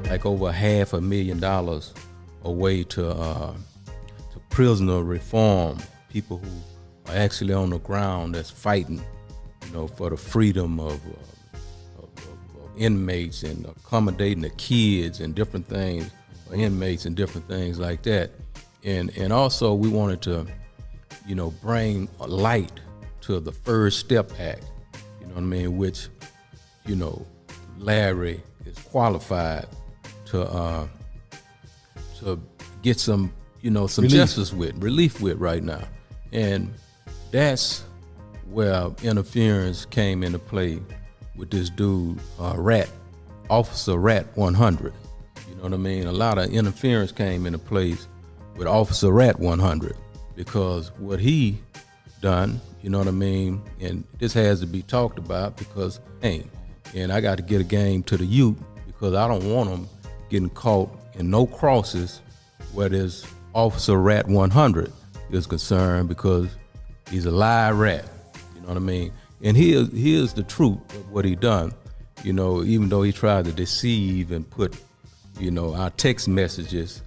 like over $500,000 away to prisoner reform, people who are actually on the ground that's fighting, for the freedom of inmates and accommodating the kids and different things, inmates and different things like that. And also we wanted to, bring a light to the First Step Act, which, Larry is qualified to get some, some relief with right now. And that's where interference came into play with this dude, Officer Rat100. You know what I mean? A lot of interference came into place with Officer Rat100 because what he done, you know what I mean? And this has to be talked about because, and I got to get a game to the youth because I don't want them getting caught in no crosses where this Officer Rat100 is concerned because he's a live rat, you know what I mean? And here's the truth of what he done, even though he tried to deceive and put, our text messages,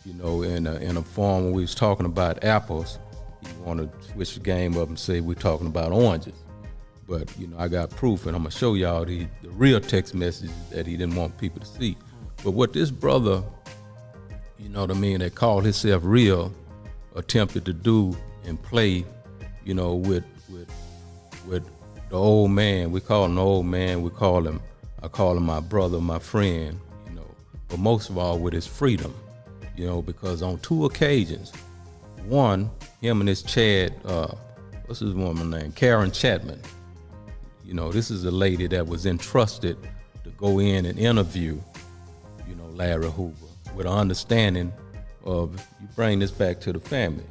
in a form when we was talking about apples, he wanted to switch the game up and say we're talking about oranges. But, I got proof, and I'm gonna show y'all the real text messages that he didn't want people to see. But what this brother, that called himself real, attempted to do and play, with the old man. We call him the old man. I call him my brother, my friend, but most of all with his freedom, because on 2 occasions, one, him and his Chad, what's his woman name? Karen Chapman. This is a lady that was entrusted to go in and interview, Larry Hoover with an understanding of you bring this back to the family.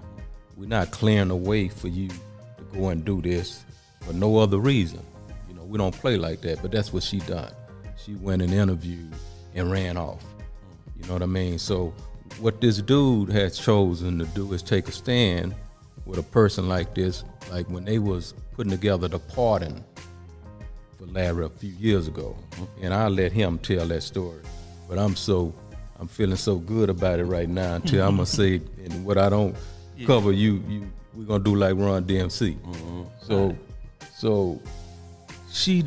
We're not clearing a way for you to go and do this for no other reason. We don't play like that, but that's what she done. She went and interviewed and ran off. You know what I mean? So what this dude has chosen to do is take a stand with a person like this, like when they was putting together the pardon for Larry a few years ago. And I'll let him tell that story. But I'm feeling so good about it right now until I'm gonna say, and what I don't cover, we're gonna do like Run DMC. So she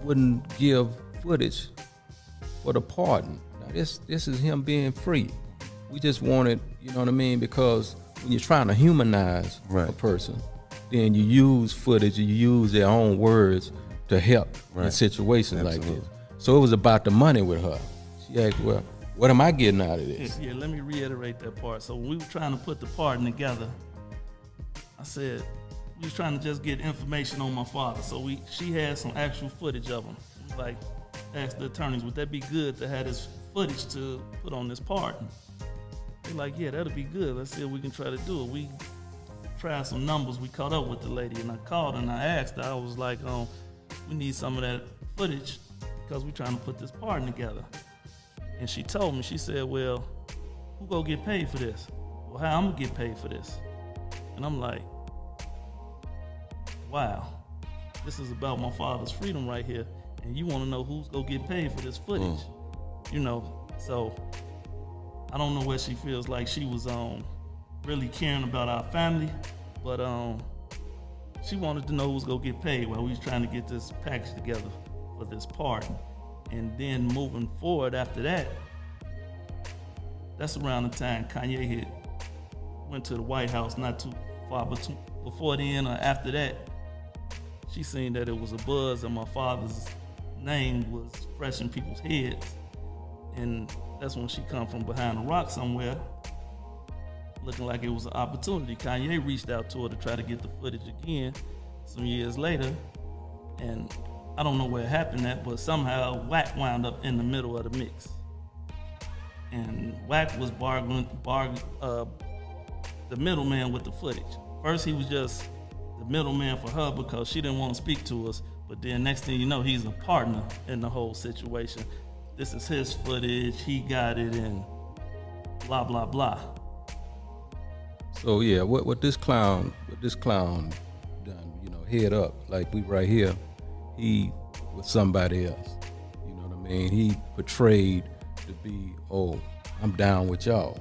wouldn't give footage for the pardon. Now this is him being free. We just wanted, you know what I mean, because when you're trying to humanize a person, then you use footage, you use their own words to help in situations like this. So it was about the money with her. She asked, well, what am I getting out of this? Yeah, let me reiterate that part. So when we were trying to put the pardon together, I said, we was trying to just get information on my father. So she had some actual footage of him. We like asked the attorneys, would that be good to have this footage to put on this pardon? They're like, yeah, that'll be good. Let's see if we can try to do it. We tried some numbers. We caught up with the lady, and I called and I asked her. I was like, we need some of that footage because we're trying to put this pardon together. And she told me, she said, well, who gonna get paid for this? Well, how I'm gonna get paid for this? And I'm like, wow, this is about my father's freedom right here. And you wanna know who's gonna get paid for this footage? So I don't know what she feels like she was really caring about our family, but she wanted to know who's gonna get paid while we was trying to get this package together for this pardon. And then moving forward after that, that's around the time Kanye went to the White House not too far, but before then or after that, she seen that it was a buzz and my father's name was fresh in people's heads. And that's when she come from behind a rock somewhere, looking like it was an opportunity. Kanye reached out to her to try to get the footage again some years later. And I don't know where it happened at, but somehow Wack wound up in the middle of the mix. And Wack was the middleman with the footage. First, he was just the middleman for her because she didn't want to speak to us. But then next thing you know, he's a partner in the whole situation. This is his footage, he got it, and blah, blah, blah. So yeah, what this clown done, head up, like we right here, he was somebody else. You know what I I mean, he portrayed to be, oh, I'm down with y'all.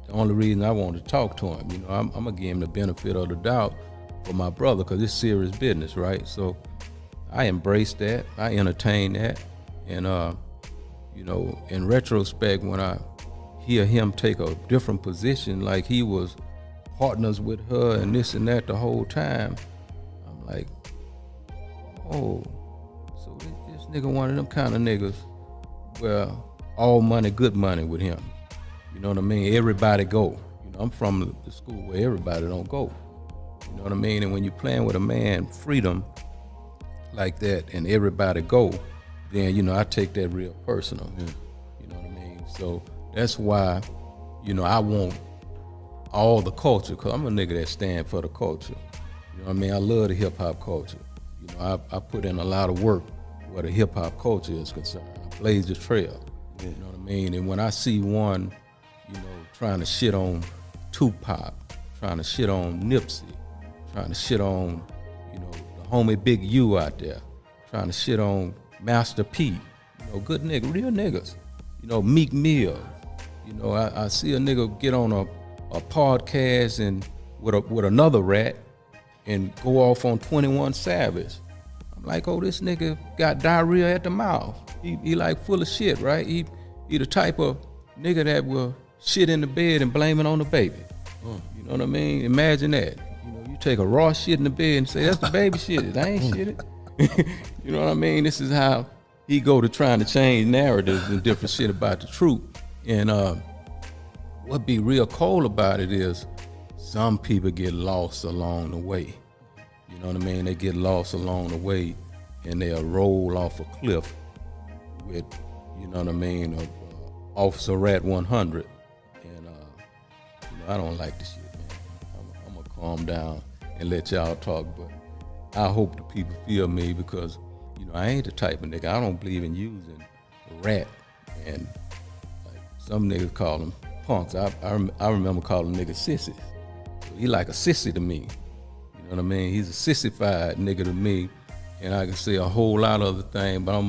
The only reason I wanted to talk to him, you know, I'm gonna give him the benefit of the doubt for my brother, because it's serious business, right? So I embraced that, I entertained that, and you know, in retrospect, when I hear him take a different position, like he was partners with her and this and that the whole time, I'm like, oh, so this nigga one of them kind of niggas where all money, good money with him. You know what I mean? Everybody go. You know, I'm from the school where everybody don't go. You know what I mean? And when you're playing with a man, freedom like that, and everybody go, then, you know, I take that real personal. Yeah. You know what I mean? So that's why, you know, I want all the culture, because I'm a nigga that stand for the culture. You know what I mean? I love the hip-hop culture. You know, I put in a lot of work where the hip-hop culture is concerned. I blaze the trail. Yeah. You know what I mean? And when I see one, you know, trying to shit on Tupac, trying to shit on Nipsey, trying to shit on, you know, the homie Big U out there, trying to shit on Master P, you know, good nigga, real niggas. You know, Meek Mill. You know, I see a nigga get on a podcast and with another rat and go off on 21 Savage. I'm like, oh, this nigga got diarrhea at the mouth. He like full of shit, right? He the type of nigga that will shit in the bed and blame it on the baby. You know what I mean? Imagine that. You know, you take a raw shit in the bed and say, that's the baby shit. I ain't shit it. You know what I mean? This is how he go to trying to change narratives and different shit about the truth. And what be real cold about it is some people get lost along the way. You know what I mean? They get lost along the way and they'll roll off a cliff with, you know what I mean, Officer Rat100. And you know, I don't like the shit, man. I'm gonna calm down and let y'all talk, but I hope the people feel me, because, you know, I ain't the type of nigga, I don't believe in using a rat. And like some niggas call them punks. I remember calling niggas sissies. So he like a sissy to me. You know what I mean? He's a sissified nigga to me. And I can say a whole lot of other things, but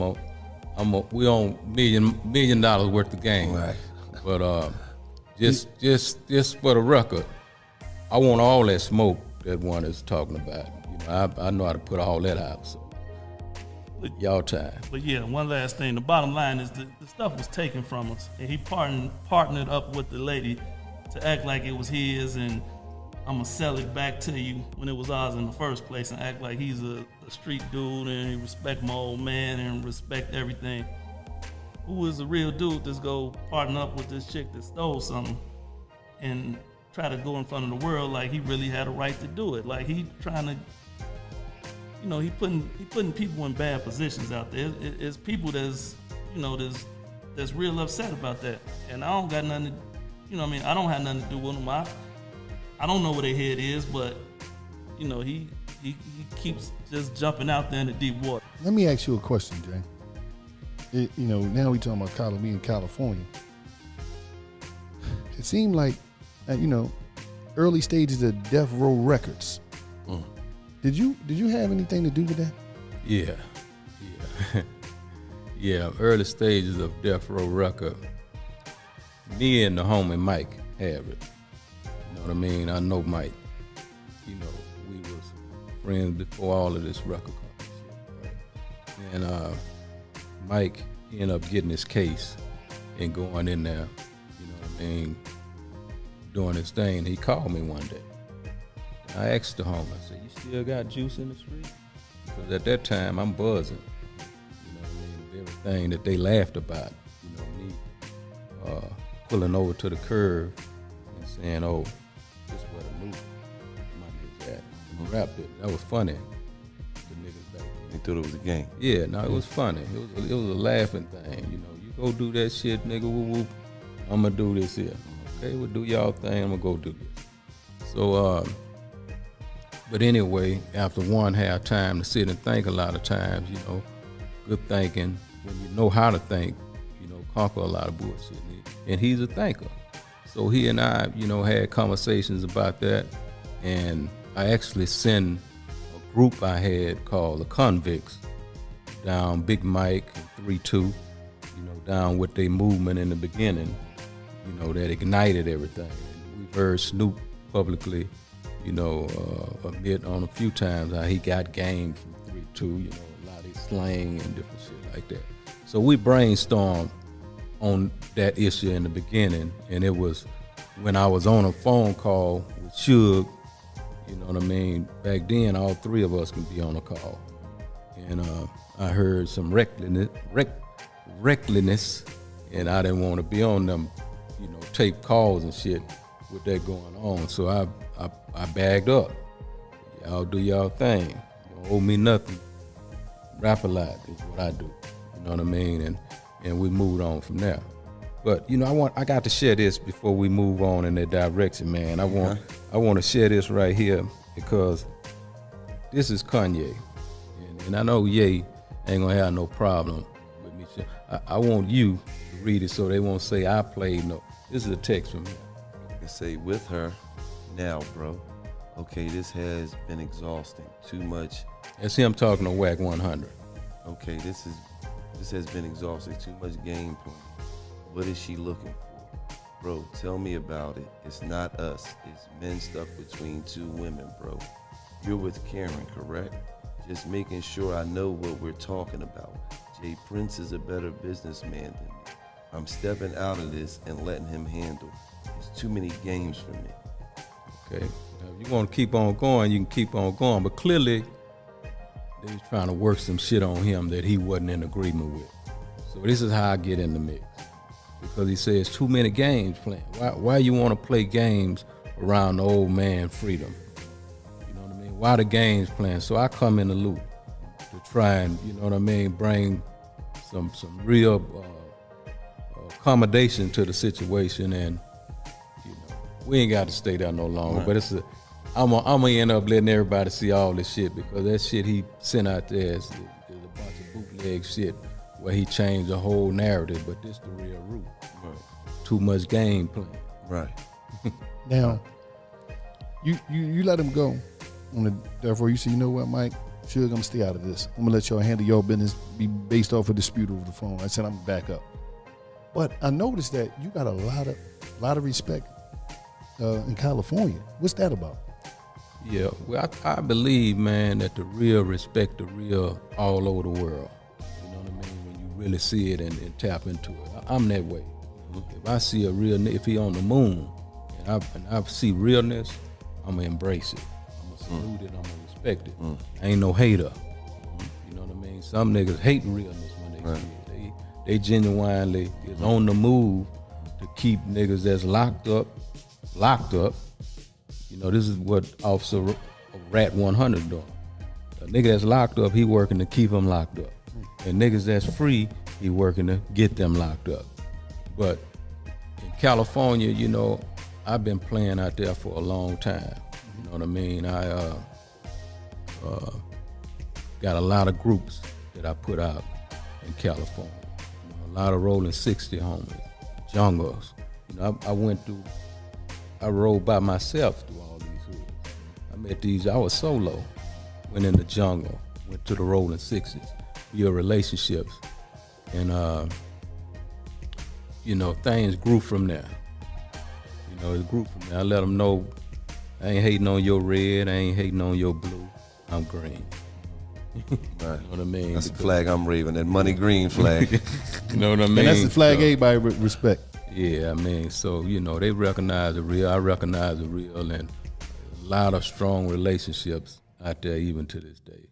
we on $1 million worth of game. Right. But just for the record, I want all that smoke that one is talking about. You know, I know how to put all that out. So y'all time. But yeah, one last thing. The bottom line is the stuff was taken from us, and he partnered up with the lady to act like it was his, and I'm gonna sell it back to you when it was ours in the first place, and act like he's a street dude and he respect my old man and respect everything. Who is the real dude that's go partner up with this chick that stole something and try to go in front of the world like he really had a right to do it? Like he trying to, you know, he putting people in bad positions out there. It's people that's, you know, that's real upset about that. And I don't got nothing to, you know what I mean? I don't have nothing to do with them. I don't know where their head is, but, you know, he keeps just jumping out there in the deep water. Let me ask you a question, Jay. You know, now we talking about me in California. It seemed like, you know, early stages of Death Row Records. Did you have anything to do with that? Yeah. Yeah, early stages of Death Row Record. Me and the homie Mike have it. You know what I mean? I know Mike. You know, we was friends before all of this record company shit, right? And Mike ended up getting his case and going in there, you know what I mean, doing his thing. He called me one day. I asked the homie, I said, you still got juice in the street? Because at that time, I'm buzzing. You know what I mean? Everything that they laughed about, you know, me pulling over to the curb and saying, oh, this is where the new money is at. And rap it. That was funny. The niggas back then. They thought it was a game. Yeah, no, it was funny. It was a laughing thing. You know, you go do that shit, nigga, whoop, whoop. I'm going to do this here. Okay, well, do y'all thing. I'm going to go do this. So, but anyway, after one had time to sit and think a lot of times, you know, good thinking, when you know how to think, you know, conquer a lot of bullshit. And he's a thinker. So he and I, you know, had conversations about that. And I actually sent a group I had called the Convicts down Big Mike and 3-2, you know, down with their movement in the beginning, you know, that ignited everything. And we've heard Snoop publicly, you know, admit on a few times how he got game from 3-2, you know, a lot of his slang and different shit like that. So we brainstormed on that issue in the beginning, and it was when I was on a phone call with Suge, you know what I mean? Back then, all three of us can be on a call. And I heard some recklessness, and I didn't want to be on them, you know, tape calls and shit with that going on. So I bagged up. Y'all do y'all thing. You don't owe me nothing. Rap a lot is what I do. You know what I mean? And we moved on from there. But you know, I got to share this before we move on in that direction, man. I want to share this right here because this is Kanye, and I know Ye ain't gonna have no problem with me. I want you to read it so they won't say I played no. This is a text from him. I can say with her now, bro. Okay, this has been exhausting. Too much. That's him talking to Wack100. Okay, this has been exhausting. Too much gameplay. What is she looking for? Bro, tell me about it. It's not us. It's men stuck between two women, bro. You're with Karen, correct? Just making sure I know what we're talking about. Jprince is a better businessman than me. I'm stepping out of this and letting him handle. There's too many games for me. Okay. Now, if you want to keep on going, you can keep on going. But clearly, they was trying to work some shit on him that he wasn't in agreement with. So this is how I get in the mix. Because he says too many games playing. Why you want to play games around the old man freedom? You know what I mean? Why the games playing? So I come in the loop to try and, you know what I mean, bring some real accommodation to the situation, and you know, we ain't got to stay there no longer. Right. But I'm gonna end up letting everybody see all this shit, because that shit he sent out there is a bunch of bootleg shit where he changed the whole narrative, but this the real root. Right. Too much game playing. Right. Now, you let him go on the death row. You say, you know what, Mike? Suge, I'm gonna stay out of this. I'm gonna let y'all handle your business, be based off a dispute over the phone. I said I'm back up. But I noticed that you got a lot of respect in California. What's that about? Yeah, well, I believe, man, that the real respect the real all over the world. You know what I mean? When you really see it and tap into it. I'm that way. If I see a real, if he on the moon, and I see realness, I'm gonna embrace it. I'm gonna salute it. I'm gonna respect it. I ain't no hater. You know what I mean? Some niggas hate realness when they see it. They genuinely is on the move to keep niggas that's locked up. You know, this is what Officer Rat100 doing. A nigga that's locked up, he working to keep them locked up. And niggas that's free, he working to get them locked up. But in California, you know, I've been playing out there for a long time. You know what I mean? I got a lot of groups that I put out in California. You know, a lot of rolling 60 homies, jungles. You know, I rode by myself through all these hoods. I met these, I was solo, went in the jungle, went to the rolling 60s, built relationships, and you know, things grew from there. You know, it grew from there. I let them know I ain't hating on your red, I ain't hating on your blue, I'm green. Right. You know what I mean? That's the flag I'm raving, that money green flag. You know what I mean? And that's the flag everybody respect. Yeah, I mean, so, you know, they recognize the real, I recognize the real, and a lot of strong relationships out there even to this day.